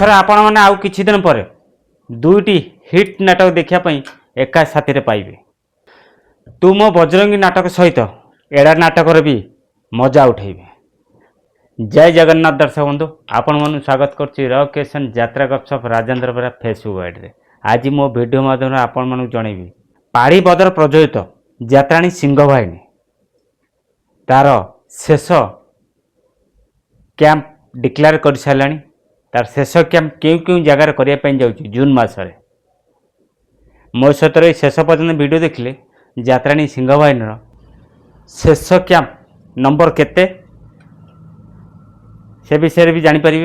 एथर आपण मैंने आउ किछि दिन पर दुईटी हिट नाटक देखा एका साथी पाइबे। तू मो बजरंगी नाटक सहित एड़ा नाटक भी मजा उठेबे। जय जगन्नाथ दर्शक बंधु, आपण मन स्वागत करछि रकेशन यात्रा गपसप राजेंद्र बेरा फेसबुक आईडी रे। आज मो वीडियो माध्यम आपण मन जणेबी पाड़ी बदर प्रज्वलित यात्राणी सिंह बाहिनी तार शेष कैंप डिक्लेयर कर साराणी। तार शेष कैंप क्यों क्यों जगार करने जाऊँगी जून मसरे मो सहित शेष पर्यटन वीडियो देखिले यात्राणी सिंह बाहिनी शेष कैंप नंबर केते से विषय भी जानीपर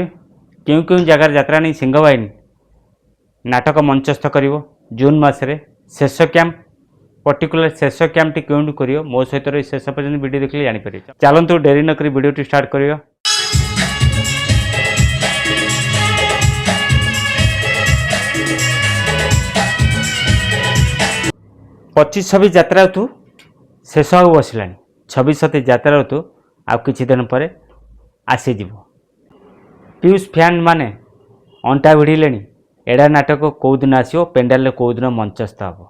क्यों क्यों जगार यात्राणी सिंह बाहिनी नाटक मंचस्थ कर जून मसरे शेष कैंप पर्टिकुलर शेष कैंप टी क्यों कर मो सहित शेष पर्यटन वीडियो देखिले जानीपर। चलतु डेरी नक वीडियो स्टार्ट कर। 25-26 यात्रा ऋतु शेष हो बसला। 26-27 यात्रा ऋतु आ किछि दिन पर आसीज। पीयूष फैन माने अंटा भिड़े एड़ा नाटक कौ दिन आसो पेंडाल कौ दिन मंचस्थ हम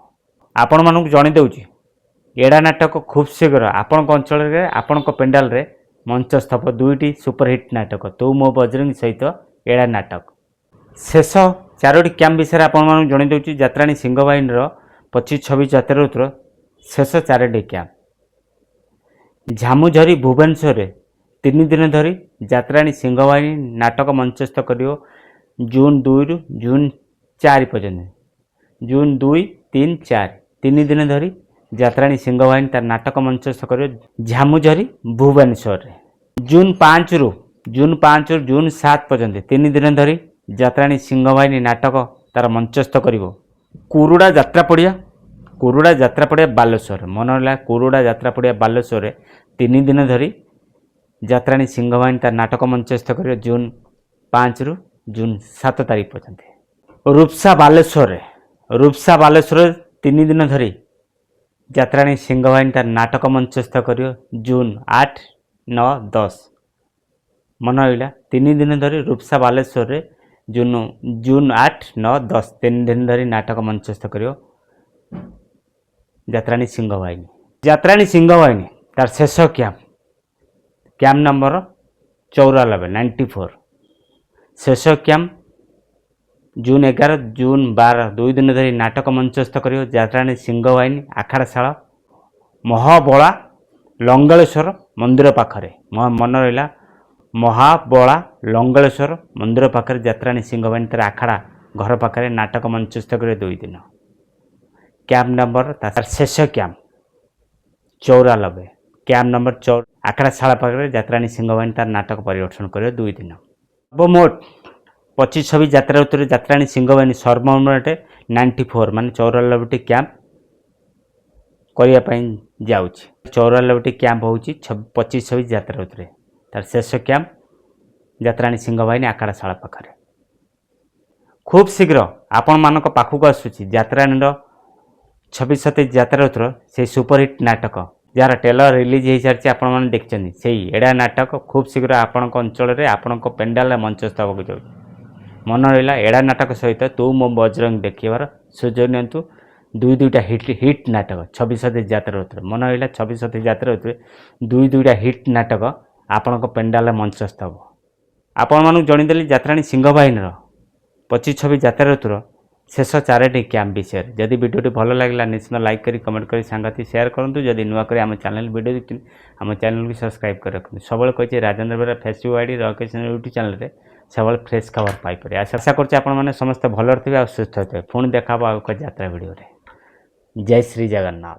आपण मानक जणे देउछि। एड़ा नाटक खूब शीघ्र आपण अंचल रे आपण पेंडाल रे मंचस्थ हम। दुईटी सुपरहिट नाटक तू मो बजरंगी सहित एड़ा नाटक शेष 4टी कैंप विषय आपण मानक जणे देउछि। यात्राणी सिंह बाहिनी 25-26 यात्रा ऋतुर शेष 4टी कैंप झामुझरी भुवनेश्वर 3 दिन धरी यात्राणी सिंह बाहिनी नाटक मंचस्थ कर जून 2 रु जून 4 पर्यंत। जून 2, 3, 4 3 दिन धरी यात्राणी सिंह बाहिनी तार नाटक मंचस्थ कर झामुझरी भुवनेश्वर। जून 5 रु जून 7 पर्यंत 3 दिन धरी यात्राणी सिंह बाहिनी नाटक तार मंचस्थ कर कुरुड़ा यात्रा पड़िया बालेश्वर। मन है कुरुड़ा यात्रा पड़िया बालेश्वर 3 दिन धरी यात्राणी सिंह बाहिनी तार नाटक मंचस्थ कर जून 5 रु जून 7 तारीख पर्यंत। रूपसा बालेश्वर 3 दिन धरी यात्राणी सिंह बाहिनी तार नाटक मंचस्थ कर जून 8, 9, 10। मन है 3 दिन धरी रूपसा बालेश्वर जून 8, 9, 10 3 दिन धरी नाटक मंचस्थ कर यात्राणी सिंह बाहिनी। यात्राणी सिंह बाहिनी तार शेष कैंप नंबर 94 शेष कैंप जून 11, जून 12 2 दिन धरी नाटक मंचस्थ कर यात्राणी सिंह बाहिनी आखाड़ाशाला महाबला लंगलेश्वर मंदिर पाखरे। मन रहा महाबला लंगलेश्वर मंदिर पाखरे यात्राणी सिंह बाहिनी तार आखाड़ा घर पाखरे नाटक मंचस्थ कर 2 दिन। कैंप नंबर तार शेष कैंप 94 कैंप नंबर 4 आखाड़ाशाला पाखरे यात्राणी सिंह बाहिनी तार नाटक परिदर्शन कर 2 दिन। अब मोट 25-26 यात्रा ऋतु यात्राणी सिंह बाहिनी सर्वमोट 94 मान 94टी कैंप करने जाऊँगी। 94टी कैंप हो 25-26 यात्रा ऋतु तार शेष कैंप यात्राणी सिंह बाहिनी आखाड़ाशाला पाखरे। खूब शीघ्र आपण मानक पाखक आसूची यात्राणी 26-27 यात्रा ऋतुर से सुपरहिट नाटक जार ट्रेलर रिलीज हो सारी आपण मैंने देखते से एड़ा नाटक खूब शीघ्र आपण अंचल में आपण पेंडाल मंचस्थ होगा जाऊँ। मन रहा एड़ा नाटक सहित तू मो बजरंग देखार सुजोग नियंतु। दुईटा हिट नाटक 26-27 यात्रा ऋतु। मन रहा 26-27 यात्रा ऋतु दुईटा हिट नाटक आपण पेंडाल मंचस्थ हम। आपण मानक जणीदेली यात्राणी सिंह बाहिनी 25-26 यात्रा ऋतुर शेष 4टी कैंप विषय। जदि वीडियो भल लगे निश्चित लाइक करी कमेंट करी सांगति शेयर करूँ। जदि नुआ कर आम चैनल वीडियो देखते आम चैनल को सब्सक्राइब कर रखते। सब कही राजेंद्र बेरा फेसबुक आईडी रकेशन यूट्यूब चैनल में सब फ्रेश खबर पाइपर। आशा कर समस्त भल थे और सुस्थ थे। पुणी देखा एक यात्रा वीडियो। जय श्री जगन्नाथ।